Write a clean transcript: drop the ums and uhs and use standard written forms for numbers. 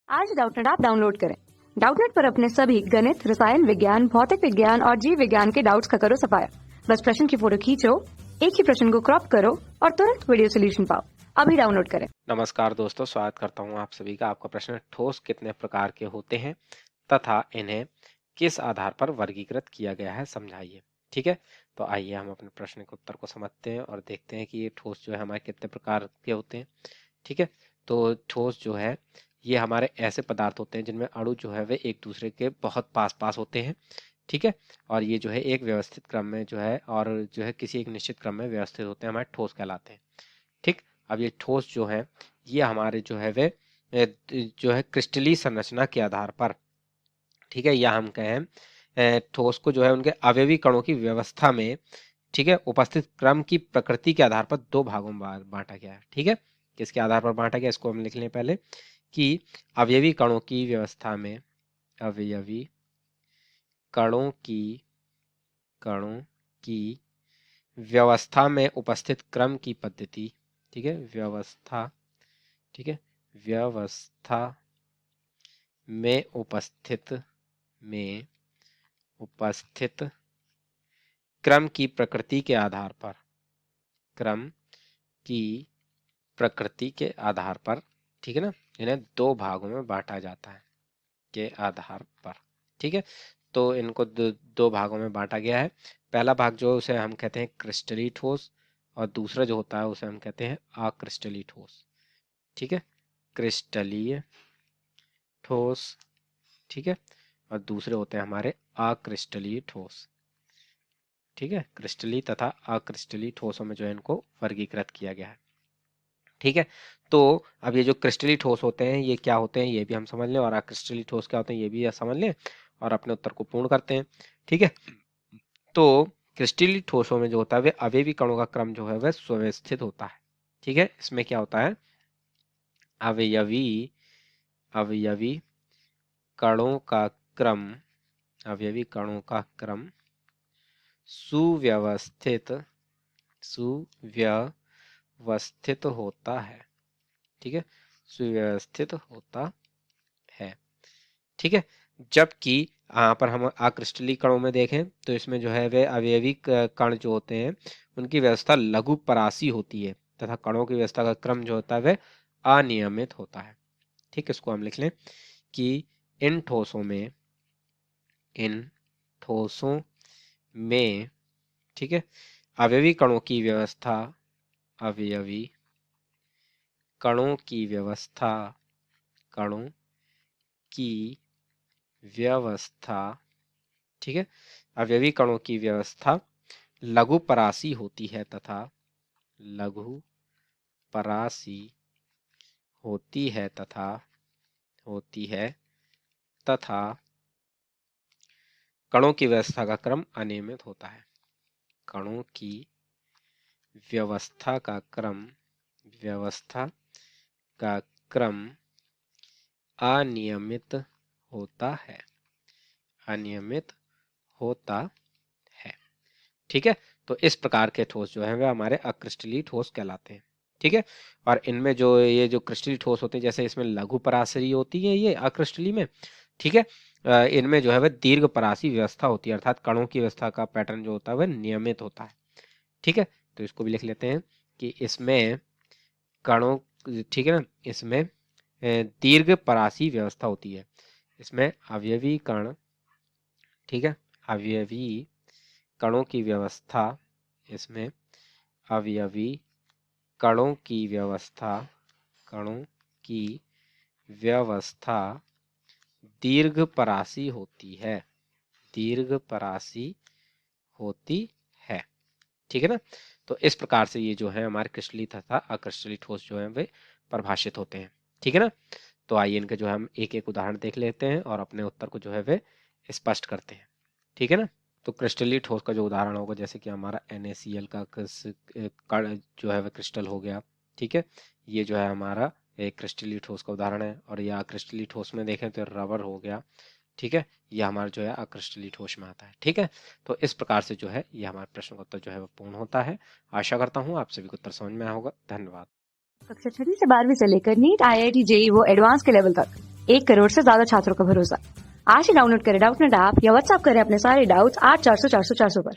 आज Doubtnut app download करें। Doubtnut पर अपने सभी गणित, रसायन विज्ञान, भौतिक विज्ञान और जीव विज्ञान के डाउट्स का करो सफाया। बस प्रश्न की फोटो खींचो, एक ही प्रश्न को क्रॉप करो और तुरंत वीडियो सोल्यूशन पाओ। अभी डाउनलोड करें। नमस्कार दोस्तों, स्वागत करता हूं आप सभी का। आपका प्रश्न, ठोस कितने प्रकार के होते हैं तथा इन्हें किस आधार पर वर्गीकृत किया गया है, समझाइए। ठीक है, तो आइए हम अपने प्रश्न के उत्तर को समझते हैं और देखते हैं कि ये ठोस जो है हमारे कितने प्रकार के होते हैं। ठीक है, तो ठोस जो है ये हमारे ऐसे पदार्थ होते हैं जिनमें अणु जो है वे एक दूसरे के बहुत पास पास होते हैं। ठीक है, और ये जो है एक व्यवस्थित क्रम में जो है और जो है किसी एक निश्चित क्रम में व्यवस्थित होते हैं, हमारे ठोस कहलाते हैं। ठीक, अब ये ठोस जो है ये हमारे जो है वे जो है क्रिस्टलीय संरचना के आधार पर, ठीक है, या हम कहें ठोस को जो है उनके अवयवी कणों की व्यवस्था में, ठीक है, उपस्थित क्रम की प्रकृति के आधार पर दो भागों में बांटा गया है। ठीक है, किसके आधार पर बांटा गया, इसको हम लिख लें पहले कि अवयवी कणों की व्यवस्था में, अवयवी कणों की व्यवस्था में उपस्थित क्रम की पद्धति, ठीक है, व्यवस्था, ठीक है, व्यवस्था में उपस्थित क्रम की प्रकृति के आधार पर, क्रम की प्रकृति के आधार पर, ठीक है ना, इन्हें दो भागों में बांटा जाता है के आधार पर। ठीक है, तो इनको दो भागों में बांटा गया है। पहला भाग जो उसे हम कहते हैं क्रिस्टलीय ठोस और दूसरा जो होता है उसे हम कहते हैं अक्रिस्टलीय ठोस। ठीक है, क्रिस्टलीय ठोस, ठीक है, और दूसरे होते हैं हमारे अक्रिस्टलीय ठोस। ठीक है, क्रिस्टलीय तथा अक्रिस्टलीय ठोसों में जो है इनको वर्गीकृत किया गया है। ठीक है, तो अब ये जो क्रिस्टलीय ठोस होते हैं ये क्या होते हैं ये भी हम समझ लें, और अक्रिस्टलीय ठोस क्या होते हैं ये भी समझ लें और अपने उत्तर को पूर्ण करते हैं। ठीक है, तो क्रिस्टलीय ठोसों में जो होता है वे अवयवी कणों का क्रम जो है वह सुव्यवस्थित होता है। ठीक है, इसमें क्या होता है, अवयवी कणों का क्रम, अवयवी कणों का क्रम सुव्यवस्थित होता है। ठीक है, सुव्यवस्थित होता है। ठीक है, जबकि यहाँ पर हम अक्रिस्टलीय कणों में देखें तो इसमें जो है वे अवयवी कण जो होते हैं उनकी व्यवस्था लघु परासी होती है तथा कणों की व्यवस्था का क्रम जो होता है वह अनियमित होता है। ठीक, इसको हम लिख लें कि इन ठोसों में, ठीक है, अवयवी कणों की व्यवस्था, अवयवी कणों की व्यवस्था, कणों की व्यवस्था, ठीक है, अवयवी कणों की व्यवस्था लघु परासी होती है तथा लघु परासी होती है तथा कणों की व्यवस्था का क्रम अनियमित होता है। कणों की व्यवस्था का क्रम अनियमित होता है, अनियमित होता है। ठीक है, तो इस प्रकार के ठोस जो है वे हमारे अक्रिस्टलीय ठोस कहलाते हैं। ठीक है, और इनमें जो ये जो क्रिस्टलीय ठोस होते हैं जैसे इसमें लघु परासरी होती है ये अक्रिस्टलीय में, ठीक है, इनमें जो है वह दीर्घ परासी व्यवस्था होती है, अर्थात कणों की व्यवस्था का पैटर्न जो होता है वह नियमित होता है। ठीक है, तो इसको भी लिख लेते हैं कि इसमें कणों, ठीक है ना, इसमें दीर्घ परासी व्यवस्था होती है। इसमें अवयवी कण, ठीक है, अवयवी कणों की व्यवस्था, इसमें अवयवी कणों की व्यवस्था दीर्घ परासी होती है, दीर्घ परासी होती है। ठीक है ना, तो इस प्रकार से ये जो है हमारे क्रिस्टलीय तथा अक्रिस्टलीय ठोस जो है वे परिभाषित होते हैं। ठीक है ना, तो आइए इनके जो है हम एक एक उदाहरण देख लेते हैं और अपने उत्तर को जो है वे स्पष्ट करते हैं। ठीक है ना, तो क्रिस्टलीय ठोस का जो उदाहरण होगा जैसे कि हमारा NaCl का कण जो है वह क्रिस्टल हो गया। ठीक है, ये जो है हमारा एक क्रिस्टलीय ठोस का उदाहरण है, और यह क्रिस्टलीय ठोस में देखें तो रबर हो गया। ठीक है, ये हमारा जो है अक्रिस्टलीय ठोस में आता है। ठीक है, तो इस प्रकार से जो है ये हमारे प्रश्न का उत्तर जो है वो पूर्ण होता है। आशा करता हूँ आप सभी को उत्तर समझ में आया होगा। धन्यवाद। कक्षा 6 से 12वीं से लेकर नीट, IIT, JEE वो एडवांस के लेवल तक 1 करोड़ से ज्यादा छात्रों का भरोसा। आज ही डाउनलोड करें डाउटनेट ऐप या व्हाट्सएप करें अपने सारे डाउट्स 8400 400 400 पर।